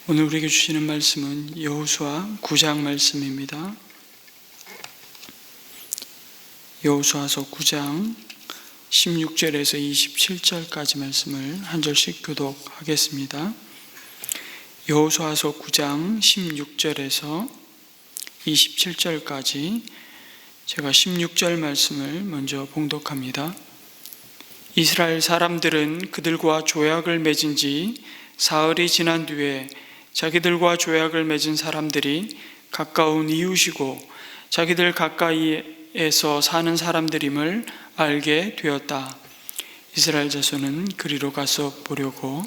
오늘 우리에게 주시는 말씀은 여호수아 9장 말씀입니다. 여호수아서 9장 16절에서 27절까지 말씀을 한 절씩 교독하겠습니다. 여호수아서 9장 16절에서 27절까지 제가 16절 말씀을 먼저 봉독합니다. 이스라엘 사람들은 그들과 조약을 맺은 지 사흘이 지난 뒤에 자기들과 조약을 맺은 사람들이 가까운 이웃이고 자기들 가까이에서 사는 사람들임을 알게 되었다. 이스라엘 자손은 그리로 가서 보려고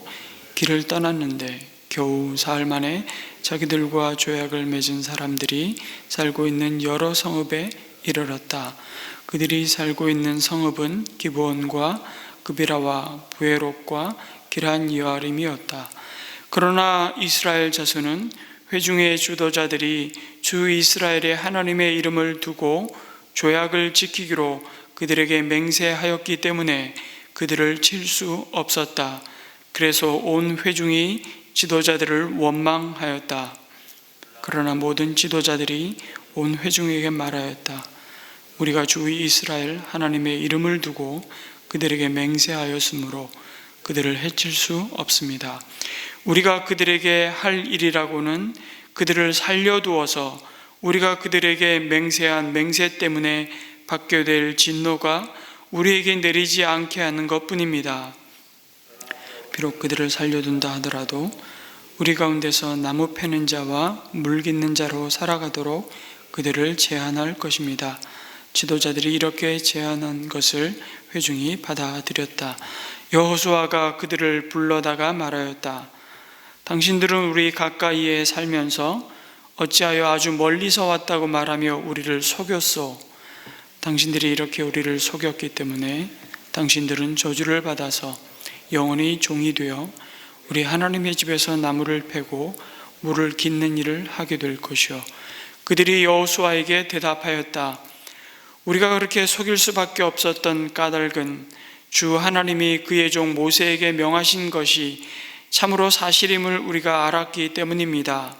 길을 떠났는데 겨우 사흘 만에 자기들과 조약을 맺은 사람들이 살고 있는 여러 성읍에 이르렀다. 그들이 살고 있는 성읍은 기브온과 그비라와 부에롯과 기란 여아림이었다. 그러나 이스라엘 자손은 회중의 주도자들이 주 이스라엘의 하나님의 이름을 두고 조약을 지키기로 그들에게 맹세하였기 때문에 그들을 칠 수 없었다. 그래서 온 회중이 지도자들을 원망하였다. 그러나 모든 지도자들이 온 회중에게 말하였다. 우리가 주 이스라엘 하나님의 이름을 두고 그들에게 맹세하였으므로 그들을 해칠 수 없습니다. 우리가 그들에게 할 일이라고는 그들을 살려두어서 우리가 그들에게 맹세한 맹세 때문에 받게 될 진노가 우리에게 내리지 않게 하는 것뿐입니다. 비록 그들을 살려둔다 하더라도 우리 가운데서 나무 패는 자와 물 깃는 자로 살아가도록 그들을 제한할 것입니다. 지도자들이 이렇게 제안한 것을 회중이 받아들였다. 여호수아가 그들을 불러다가 말하였다. 당신들은 우리 가까이에 살면서 어찌하여 아주 멀리서 왔다고 말하며 우리를 속였소? 당신들이 이렇게 우리를 속였기 때문에 당신들은 저주를 받아서 영원히 종이 되어 우리 하나님의 집에서 나무를 패고 물을 깃는 일을 하게 될 것이요. 그들이 여호수아에게 대답하였다. 우리가 그렇게 속일 수밖에 없었던 까닭은 주 하나님이 그의 종 모세에게 명하신 것이 참으로 사실임을 우리가 알았기 때문입니다.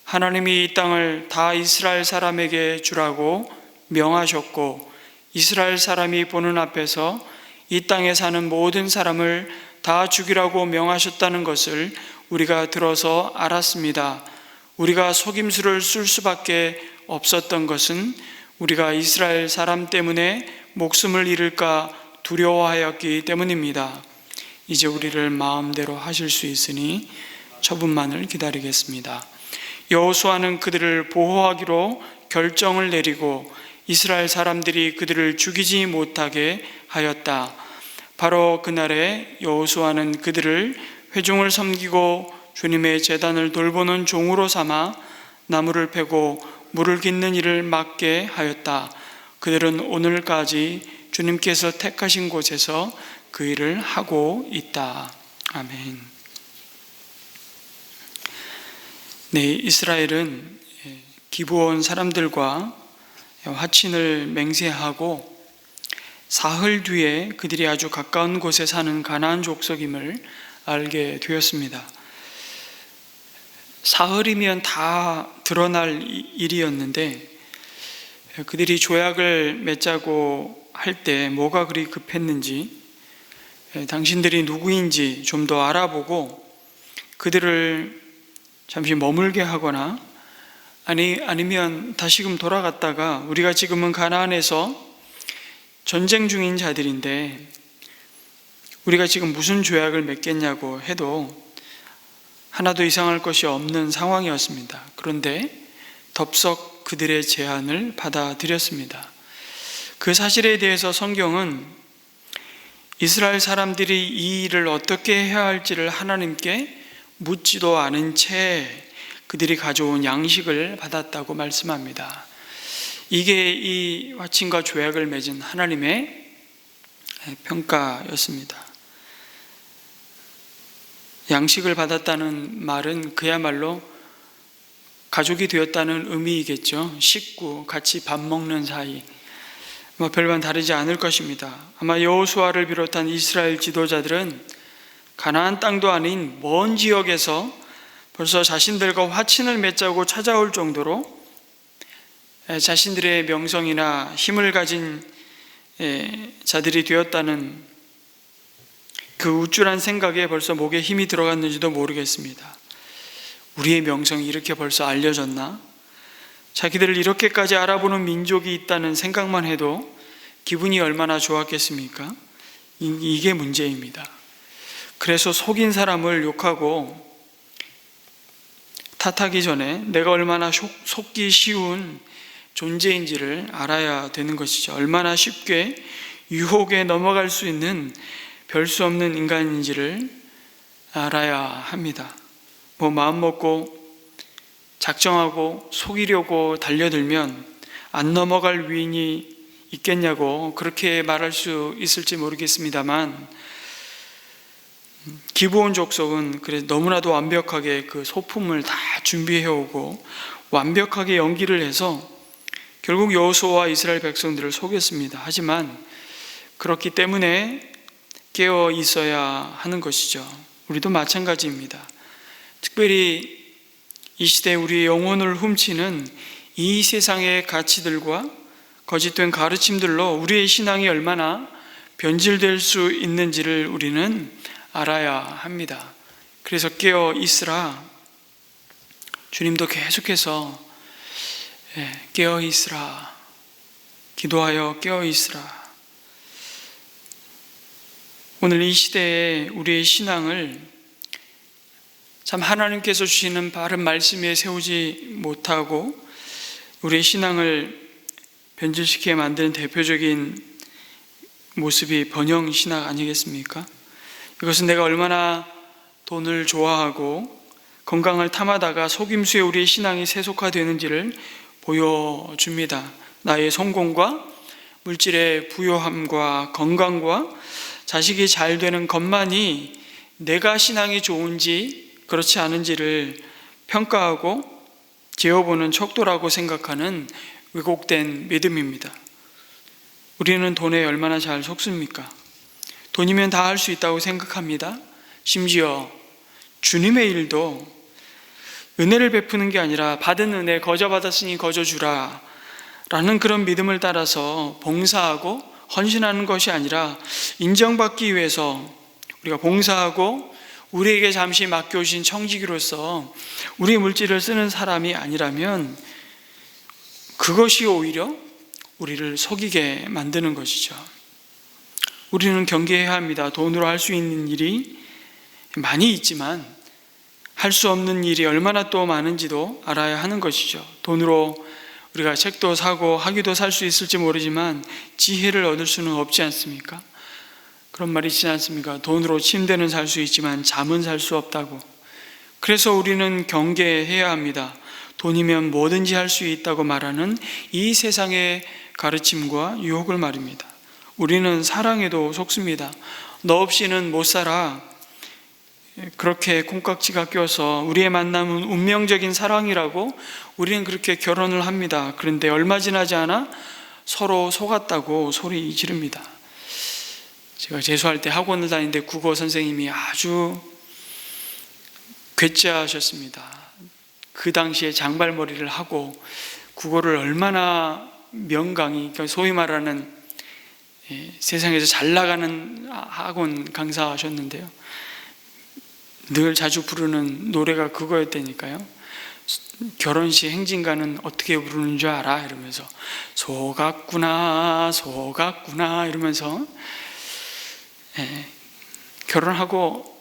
하나님이 이 땅을 다 이스라엘 사람에게 주라고 명하셨고 이스라엘 사람이 보는 앞에서 이 땅에 사는 모든 사람을 다 죽이라고 명하셨다는 것을 우리가 들어서 알았습니다. 우리가 속임수를 쓸 수밖에 없었던 것은 우리가 이스라엘 사람 때문에 목숨을 잃을까 두려워하였기 때문입니다. 이제 우리를 마음대로 하실 수 있으니 처분만을 기다리겠습니다. 여호수아는 그들을 보호하기로 결정을 내리고 이스라엘 사람들이 그들을 죽이지 못하게 하였다. 바로 그날에 여호수아는 그들을 회중을 섬기고 주님의 제단을 돌보는 종으로 삼아 나무를 패고 물을 깃는 일을 맡게 하였다. 그들은 오늘까지 주님께서 택하신 곳에서 그 일을 하고 있다. 아멘. 네, 이스라엘은 기브온 사람들과 화친을 맹세하고 사흘 뒤에 그들이 아주 가까운 곳에 사는 가나안 족속임을 알게 되었습니다. 사흘이면 다 드러날 일이었는데 그들이 조약을 맺자고 할 때 뭐가 그리 급했는지 당신들이 누구인지 좀 더 알아보고 그들을 잠시 머물게 하거나 아니면 다시금 돌아갔다가 우리가 지금은 가나안에서 전쟁 중인 자들인데 우리가 지금 무슨 조약을 맺겠냐고 해도 하나도 이상할 것이 없는 상황이었습니다. 그런데 덥석 그들의 제안을 받아들였습니다. 그 사실에 대해서 성경은 이스라엘 사람들이 이 일을 어떻게 해야 할지를 하나님께 묻지도 않은 채 그들이 가져온 양식을 받았다고 말씀합니다. 이게 이 화친과 조약을 맺은 하나님의 평가였습니다. 양식을 받았다는 말은 그야말로 가족이 되었다는 의미이겠죠. 식구, 같이 밥 먹는 사이. 별반 다르지 않을 것입니다. 아마 여호수아를 비롯한 이스라엘 지도자들은 가나안 땅도 아닌 먼 지역에서 벌써 자신들과 화친을 맺자고 찾아올 정도로 자신들의 명성이나 힘을 가진 자들이 되었다는 그 우쭐한 생각에 벌써 목에 힘이 들어갔는지도 모르겠습니다. 우리의 명성이 이렇게 벌써 알려졌나? 자기들을 이렇게까지 알아보는 민족이 있다는 생각만 해도 기분이 얼마나 좋았겠습니까? 이게 문제입니다. 그래서 속인 사람을 욕하고 탓하기 전에 내가 얼마나 속기 쉬운 존재인지를 알아야 되는 것이죠. 얼마나 쉽게 유혹에 넘어갈 수 있는 별 수 없는 인간인지를 알아야 합니다. 마음 먹고 작정하고 속이려고 달려들면 안 넘어갈 위인이 있겠냐고 그렇게 말할 수 있을지 모르겠습니다만, 기브온 족속은 그래서 너무나도 완벽하게 그 소품을 다 준비해오고 완벽하게 연기를 해서 결국 여호수아와 이스라엘 백성들을 속였습니다. 하지만 그렇기 때문에 깨어 있어야 하는 것이죠. 우리도 마찬가지입니다. 특별히 이 시대에 우리의 영혼을 훔치는 이 세상의 가치들과 거짓된 가르침들로 우리의 신앙이 얼마나 변질될 수 있는지를 우리는 알아야 합니다. 그래서 깨어 있으라. 주님도 계속해서 깨어 있으라, 기도하여 깨어 있으라. 오늘 이 시대에 우리의 신앙을 참 하나님께서 주시는 바른 말씀 위에 세우지 못하고 우리의 신앙을 변질시키게 만드는 대표적인 모습이 번영신학 아니겠습니까? 이것은 내가 얼마나 돈을 좋아하고 건강을 탐하다가 속임수에 우리의 신앙이 세속화되는지를 보여줍니다. 나의 성공과 물질의 부요함과 건강과 자식이 잘 되는 것만이 내가 신앙이 좋은지 그렇지 않은지를 평가하고 재어보는 척도라고 생각하는 왜곡된 믿음입니다. 우리는 돈에 얼마나 잘 속습니까? 돈이면 다 할 수 있다고 생각합니다. 심지어 주님의 일도 은혜를 베푸는 게 아니라 받은 은혜 거저 받았으니 거저 주라 라는 그런 믿음을 따라서 봉사하고 헌신하는 것이 아니라 인정받기 위해서 우리가 봉사하고 우리에게 잠시 맡겨주신 청지기로서 우리 물질을 쓰는 사람이 아니라면 그것이 오히려 우리를 속이게 만드는 것이죠. 우리는 경계해야 합니다. 돈으로 할 수 있는 일이 많이 있지만 할 수 없는 일이 얼마나 또 많은지도 알아야 하는 것이죠. 돈으로 우리가 책도 사고 학위도 살 수 있을지 모르지만 지혜를 얻을 수는 없지 않습니까? 그런 말이 있지 않습니까? 돈으로 침대는 살 수 있지만 잠은 살 수 없다고. 그래서 우리는 경계해야 합니다. 돈이면 뭐든지 할 수 있다고 말하는 이 세상의 가르침과 유혹을 말입니다. 우리는 사랑에도 속습니다. 너 없이는 못 살아. 그렇게 콩깍지가 껴서 우리의 만남은 운명적인 사랑이라고 우리는 그렇게 결혼을 합니다. 그런데 얼마 지나지 않아 서로 속았다고 소리 지릅니다. 제가 재수할 때 학원을 다니는데 국어 선생님이 아주 괴짜하셨습니다. 그 당시에 장발머리를 하고 국어를 얼마나 명강히, 그러니까 소위 말하는 세상에서 잘 나가는 학원 강사하셨는데요. 늘 자주 부르는 노래가 그거였다니까요. 결혼식 행진가는 어떻게 부르는 줄 알아? 이러면서 속았구나 속았구나 이러면서 결혼하고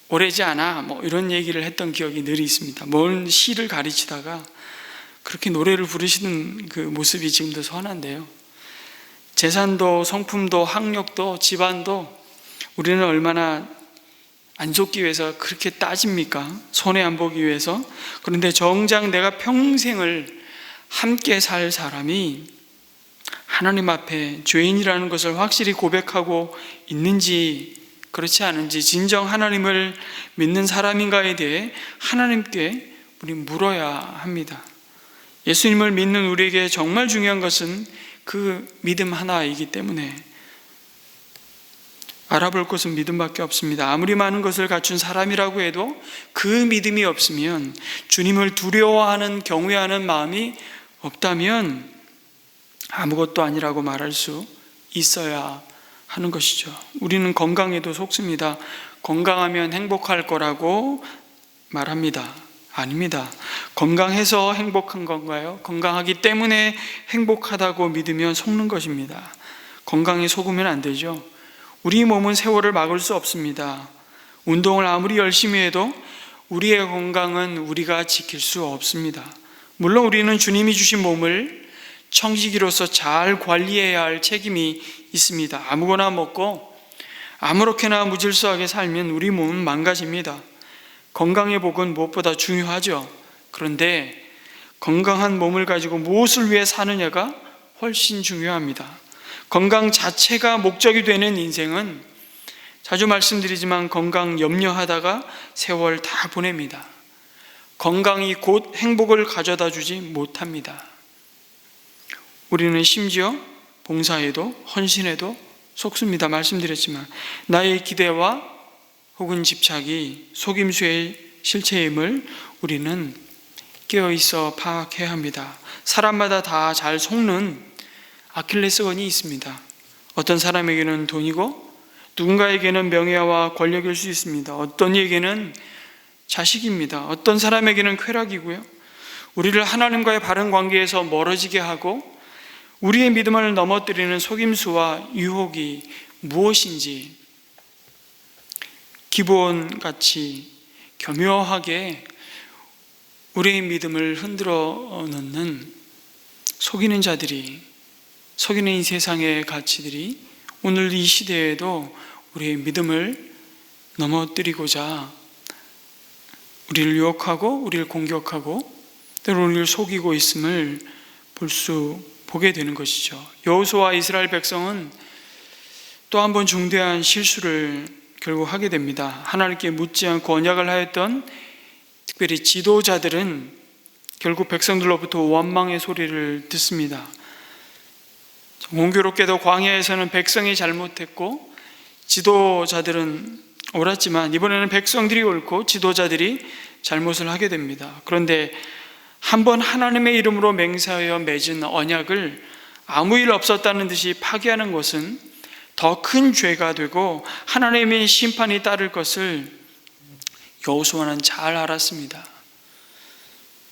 오래지 않아 이런 얘기를 했던 기억이 늘 있습니다. 먼 시를 가르치다가 그렇게 노래를 부르시는 그 모습이 지금도 선한데요. 재산도 성품도 학력도 집안도 우리는 얼마나 안 속기 위해서 그렇게 따집니까? 손해 안 보기 위해서. 그런데 정작 내가 평생을 함께 살 사람이 하나님 앞에 죄인이라는 것을 확실히 고백하고 있는지 그렇지 않은지, 진정 하나님을 믿는 사람인가에 대해 하나님께 우리 물어야 합니다. 예수님을 믿는 우리에게 정말 중요한 것은 그 믿음 하나이기 때문에 알아볼 것은 믿음밖에 없습니다. 아무리 많은 것을 갖춘 사람이라고 해도 그 믿음이 없으면, 주님을 두려워하는 경외하는 마음이 없다면 아무것도 아니라고 말할 수 있어야 하는 것이죠. 우리는 건강에도 속습니다. 건강하면 행복할 거라고 말합니다. 아닙니다. 건강해서 행복한 건가요? 건강하기 때문에 행복하다고 믿으면 속는 것입니다. 건강에 속으면 안 되죠. 우리 몸은 세월을 막을 수 없습니다. 운동을 아무리 열심히 해도 우리의 건강은 우리가 지킬 수 없습니다. 물론 우리는 주님이 주신 몸을 청지기로서 잘 관리해야 할 책임이 있습니다. 아무거나 먹고 아무렇게나 무질서하게 살면 우리 몸은 망가집니다. 건강의 복은 무엇보다 중요하죠. 그런데 건강한 몸을 가지고 무엇을 위해 사느냐가 훨씬 중요합니다. 건강 자체가 목적이 되는 인생은, 자주 말씀드리지만, 건강 염려하다가 세월 다 보냅니다. 건강이 곧 행복을 가져다 주지 못합니다. 우리는 심지어 봉사에도 헌신에도 속습니다. 말씀드렸지만 나의 기대와 혹은 집착이 속임수의 실체임을 우리는 깨어있어 파악해야 합니다. 사람마다 다 잘 속는 아킬레스건이 있습니다. 어떤 사람에게는 돈이고, 누군가에게는 명예와 권력일 수 있습니다. 어떤 이에게는 자식입니다. 어떤 사람에게는 쾌락이고요. 우리를 하나님과의 바른 관계에서 멀어지게 하고 우리의 믿음을 넘어뜨리는 속임수와 유혹이 무엇인지 기본같이 교묘하게 우리의 믿음을 흔들어 놓는 속이는 자들이, 속이는 이 세상의 가치들이 오늘 이 시대에도 우리의 믿음을 넘어뜨리고자 우리를 유혹하고 우리를 공격하고 때로 우리를 속이고 있음을 보게 되는 것이죠. 여호수아와 이스라엘 백성은 또 한 번 중대한 실수를 결국 하게 됩니다. 하나님께 묻지 않고 언약을 하였던 특별히 지도자들은 결국 백성들로부터 원망의 소리를 듣습니다. 공교롭게도 광야에서는 백성이 잘못했고 지도자들은 옳았지만 이번에는 백성들이 옳고 지도자들이 잘못을 하게 됩니다. 그런데 한번 하나님의 이름으로 맹세하여 맺은 언약을 아무 일 없었다는 듯이 파기하는 것은 더 큰 죄가 되고 하나님의 심판이 따를 것을 여호수아는 잘 알았습니다.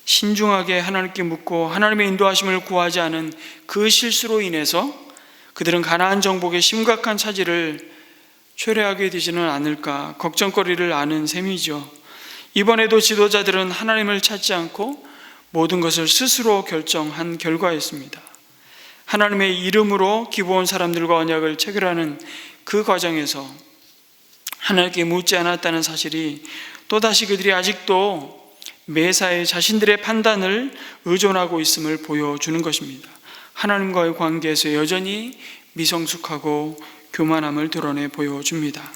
신중하게 하나님께 묻고 하나님의 인도하심을 구하지 않은 그 실수로 인해서 그들은 가나안 정복의 심각한 차질을 초래하게 되지는 않을까 걱정거리를 아는 셈이죠. 이번에도 지도자들은 하나님을 찾지 않고 모든 것을 스스로 결정한 결과였습니다. 하나님의 이름으로 기부온 사람들과 언약을 체결하는 그 과정에서 하나님께 묻지 않았다는 사실이 또다시 그들이 아직도 매사에 자신들의 판단을 의존하고 있음을 보여주는 것입니다. 하나님과의 관계에서 여전히 미성숙하고 교만함을 드러내 보여줍니다.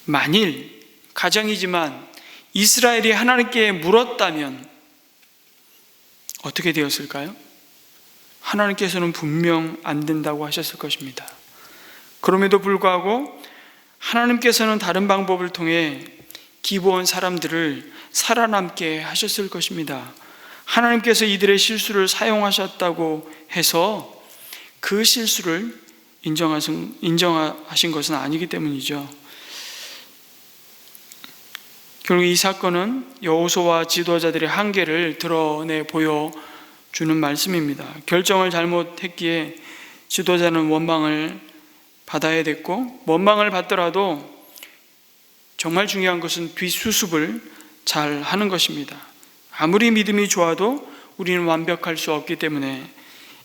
만일 가정이지만 이스라엘이 하나님께 물었다면 어떻게 되었을까요? 하나님께서는 분명 안 된다고 하셨을 것입니다. 그럼에도 불구하고 하나님께서는 다른 방법을 통해 기부온 사람들을 살아남게 하셨을 것입니다. 하나님께서 이들의 실수를 사용하셨다고 해서 그 실수를 인정하신 것은 아니기 때문이죠. 결국 이 사건은 여호수아와 지도자들의 한계를 드러내 보여주는 말씀입니다. 결정을 잘못했기에 지도자는 원망을 받아야 됐고, 원망을 받더라도 정말 중요한 것은 뒷수습을 잘 하는 것입니다. 아무리 믿음이 좋아도 우리는 완벽할 수 없기 때문에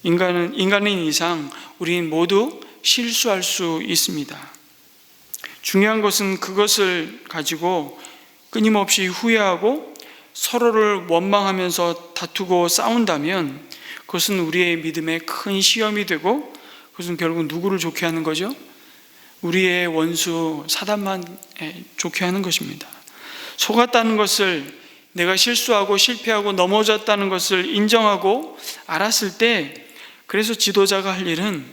인간인 이상 우리는 모두 실수할 수 있습니다. 중요한 것은 그것을 가지고 끊임없이 후회하고 서로를 원망하면서 다투고 싸운다면 그것은 우리의 믿음에 큰 시험이 되고 그것은 결국 누구를 좋게 하는 거죠? 우리의 원수 사단만 좋게 하는 것입니다. 속았다는 것을, 내가 실수하고 실패하고 넘어졌다는 것을 인정하고 알았을 때, 그래서 지도자가 할 일은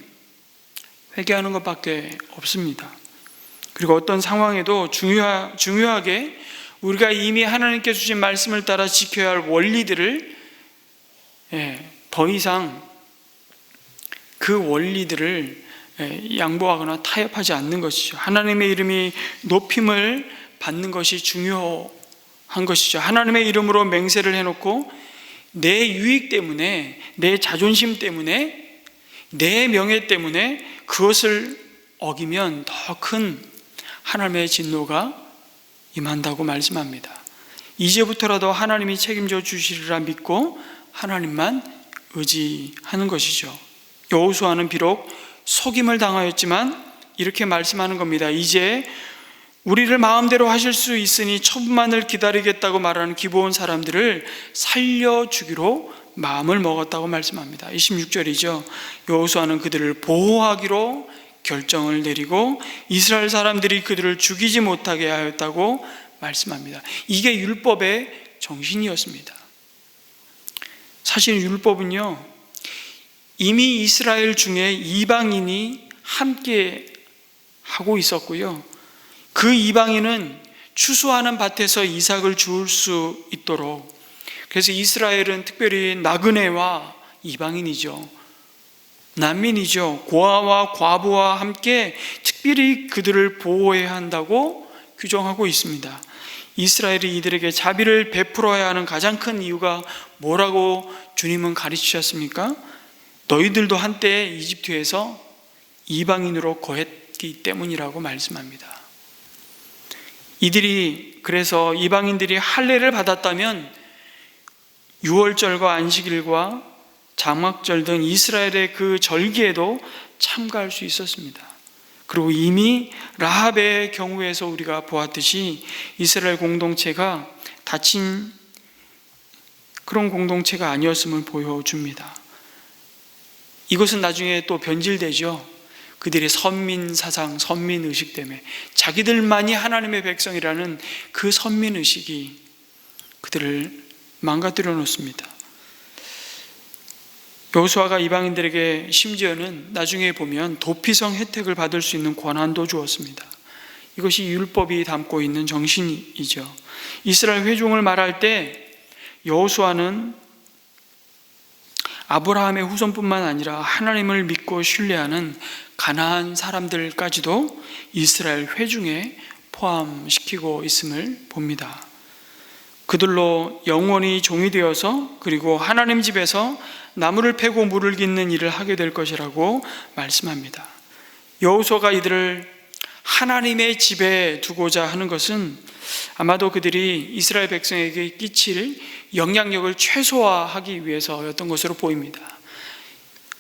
회개하는 것밖에 없습니다. 그리고 어떤 상황에도 중요하게 우리가 이미 하나님께서 주신 말씀을 따라 지켜야 할 원리들을 더 이상 그 원리들을 양보하거나 타협하지 않는 것이죠. 하나님의 이름이 높임을 받는 것이 중요한 것이죠. 하나님의 이름으로 맹세를 해놓고 내 유익 때문에, 내 자존심 때문에, 내 명예 때문에 그것을 어기면 더 큰 하나님의 진노가 임한다고 말씀합니다. 이제부터라도 하나님이 책임져 주시리라 믿고 하나님만 의지하는 것이죠. 여호수아는 비록 속임을 당하였지만 이렇게 말씀하는 겁니다. 이제 우리를 마음대로 하실 수 있으니 천만을 기다리겠다고 말하는 기브온 사람들을 살려주기로 마음을 먹었다고 말씀합니다. 26절이죠. 여호수아는 그들을 보호하기로 결정을 내리고 이스라엘 사람들이 그들을 죽이지 못하게 하였다고 말씀합니다. 이게 율법의 정신이었습니다. 사실 율법은요, 이미 이스라엘 중에 이방인이 함께 하고 있었고요, 그 이방인은 추수하는 밭에서 이삭을 주울 수 있도록, 그래서 이스라엘은 특별히 나그네와 이방인이죠, 난민이죠, 고아와 과부와 함께 특별히 그들을 보호해야 한다고 규정하고 있습니다. 이스라엘이 이들에게 자비를 베풀어야 하는 가장 큰 이유가 뭐라고 주님은 가르치셨습니까? 너희들도 한때 이집트에서 이방인으로 거했기 때문이라고 말씀합니다. 이들이, 그래서 이방인들이 할례를 받았다면 유월절과 안식일과 장막절 등 이스라엘의 그 절기에도 참가할 수 있었습니다. 그리고 이미 라합의 경우에서 우리가 보았듯이 이스라엘 공동체가 닫힌 그런 공동체가 아니었음을 보여줍니다. 이것은 나중에 또 변질되죠. 그들의 선민사상, 선민의식 때문에 자기들만이 하나님의 백성이라는 그 선민의식이 그들을 망가뜨려 놓습니다. 여호수아가 이방인들에게 심지어는 나중에 보면 도피성 혜택을 받을 수 있는 권한도 주었습니다. 이것이 율법이 담고 있는 정신이죠. 이스라엘 회중을 말할 때 여호수아는 아브라함의 후손뿐만 아니라 하나님을 믿고 신뢰하는 가나안 사람들까지도 이스라엘 회중에 포함시키고 있음을 봅니다. 그들로 영원히 종이 되어서 그리고 하나님 집에서 나무를 패고 물을 깃는 일을 하게 될 것이라고 말씀합니다. 여호수아가 이들을 하나님의 집에 두고자 하는 것은 아마도 그들이 이스라엘 백성에게 끼칠 영향력을 최소화하기 위해서였던 것으로 보입니다.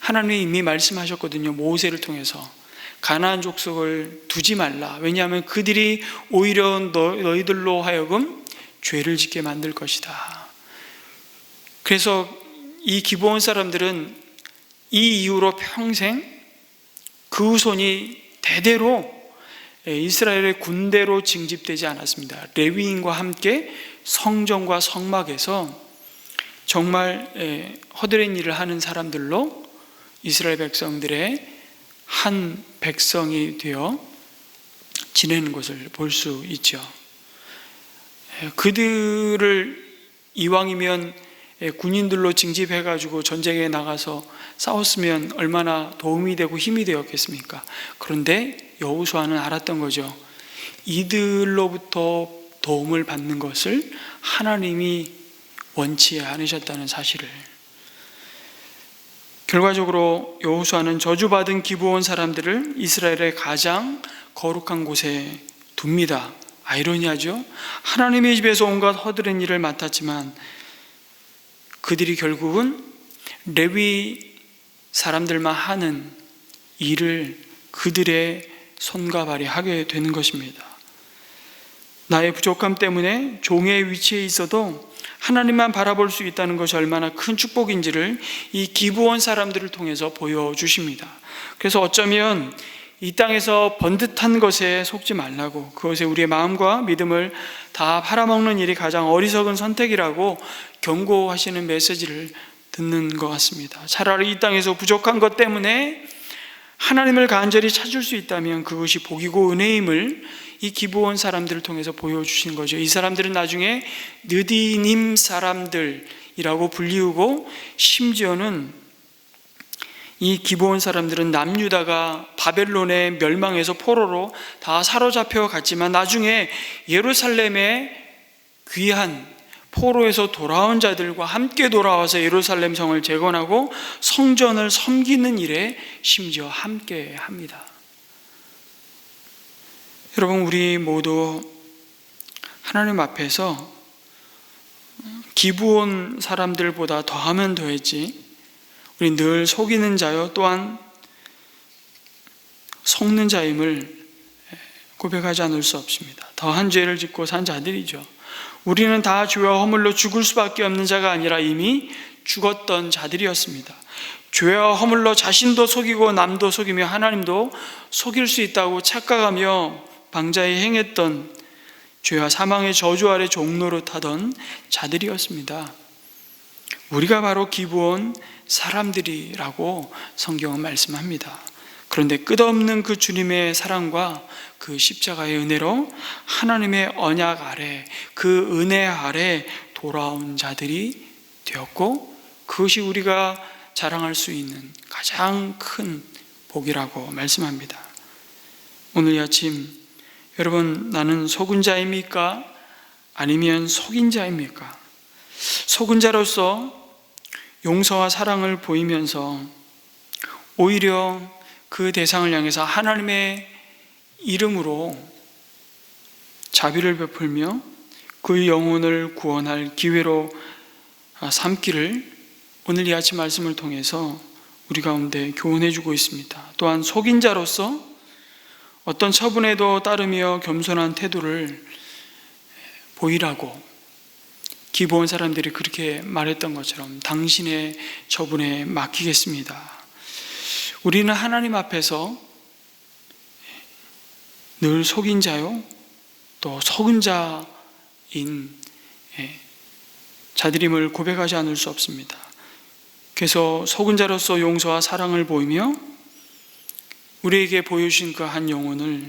하나님이 이미 말씀하셨거든요. 모세를 통해서 가나안 족속을 두지 말라. 왜냐하면 그들이 오히려 너희들로 하여금 죄를 짓게 만들 것이다. 그래서 이 기브온 사람들은 이 이후로 평생 그 후손이 대대로 이스라엘의 군대로 징집되지 않았습니다. 레위인과 함께 성전과 성막에서 정말 허드렛 일을 하는 사람들로 이스라엘 백성들의 한 백성이 되어 지내는 것을 볼 수 있죠. 그들을 이왕이면 군인들로 징집해가지고 전쟁에 나가서 싸웠으면 얼마나 도움이 되고 힘이 되었겠습니까? 그런데 여호수아는 알았던 거죠. 이들로부터 도움을 받는 것을 하나님이 원치 않으셨다는 사실을. 결과적으로 여호수아는 저주받은 기브온 사람들을 이스라엘의 가장 거룩한 곳에 둡니다. 아이러니하죠? 하나님의 집에서 온갖 허드렛 일을 맡았지만 그들이 결국은 레위 사람들만 하는 일을 그들의 손과 발이 하게 되는 것입니다. 나의 부족함 때문에 종의 위치에 있어도 하나님만 바라볼 수 있다는 것이 얼마나 큰 축복인지를 이 기브온 사람들을 통해서 보여주십니다. 그래서 어쩌면 이 땅에서 번듯한 것에 속지 말라고, 그것에 우리의 마음과 믿음을 다 팔아먹는 일이 가장 어리석은 선택이라고 경고하시는 메시지를 듣는 것 같습니다. 차라리 이 땅에서 부족한 것 때문에 하나님을 간절히 찾을 수 있다면 그것이 복이고 은혜임을 이 기브온 사람들을 통해서 보여주신 거죠. 이 사람들은 나중에 느디님 사람들이라고 불리우고, 심지어는 이 기브온 사람들은 남유다가 바벨론에 멸망해서 포로로 다 사로잡혀 갔지만 나중에 예루살렘에 귀한 포로에서 돌아온 자들과 함께 돌아와서 예루살렘 성을 재건하고 성전을 섬기는 일에 심지어 함께 합니다. 여러분, 우리 모두 하나님 앞에서 기브온 사람들보다 더하면 더했지, 우리 늘 속이는 자요 또한 속는 자임을 고백하지 않을 수 없습니다. 더한 죄를 짓고 산 자들이죠. 우리는 다 죄와 허물로 죽을 수밖에 없는 자가 아니라 이미 죽었던 자들이었습니다. 죄와 허물로 자신도 속이고 남도 속이며 하나님도 속일 수 있다고 착각하며 방자히 행했던, 죄와 사망의 저주 아래 종노릇하던 자들이었습니다. 우리가 바로 기브온 사람들이라고 성경은 말씀합니다. 그런데 끝없는 그 주님의 사랑과 그 십자가의 은혜로 하나님의 언약 아래, 그 은혜 아래 돌아온 자들이 되었고, 그것이 우리가 자랑할 수 있는 가장 큰 복이라고 말씀합니다. 오늘 이 아침 여러분, 나는 속은 자입니까? 아니면 속인 자입니까? 속은 자로서 용서와 사랑을 보이면서 오히려 그 대상을 향해서 하나님의 이름으로 자비를 베풀며 그 영혼을 구원할 기회로 삼기를 오늘 이 아침 말씀을 통해서 우리 가운데 교훈해 주고 있습니다. 또한 속인 자로서 어떤 처분에도 따르며 겸손한 태도를 보이라고 기브온 사람들이 그렇게 말했던 것처럼 당신의 처분에 맡기겠습니다. 우리는 하나님 앞에서 늘 속인 자요 또 속은 자인 자들임을 고백하지 않을 수 없습니다. 그래서 속은 자로서 용서와 사랑을 보이며 우리에게 보여주신 그 한 영혼을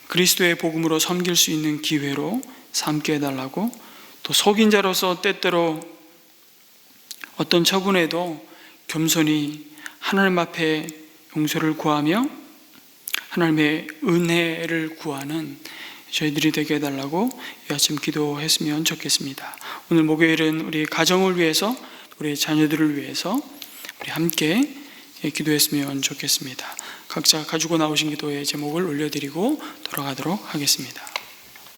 그리스도의 복음으로 섬길 수 있는 기회로 삼게 해달라고, 또 속인 자로서 때때로 어떤 처분에도 겸손히 하나님 앞에 용서를 구하며 하나님의 은혜를 구하는 저희들이 되게 해달라고 이 아침 기도했으면 좋겠습니다. 오늘 목요일은 우리 가정을 위해서, 우리 자녀들을 위해서 우리 함께 기도했으면 좋겠습니다. 각자 가지고 나오신 기도의 제목을 올려드리고 돌아가도록 하겠습니다.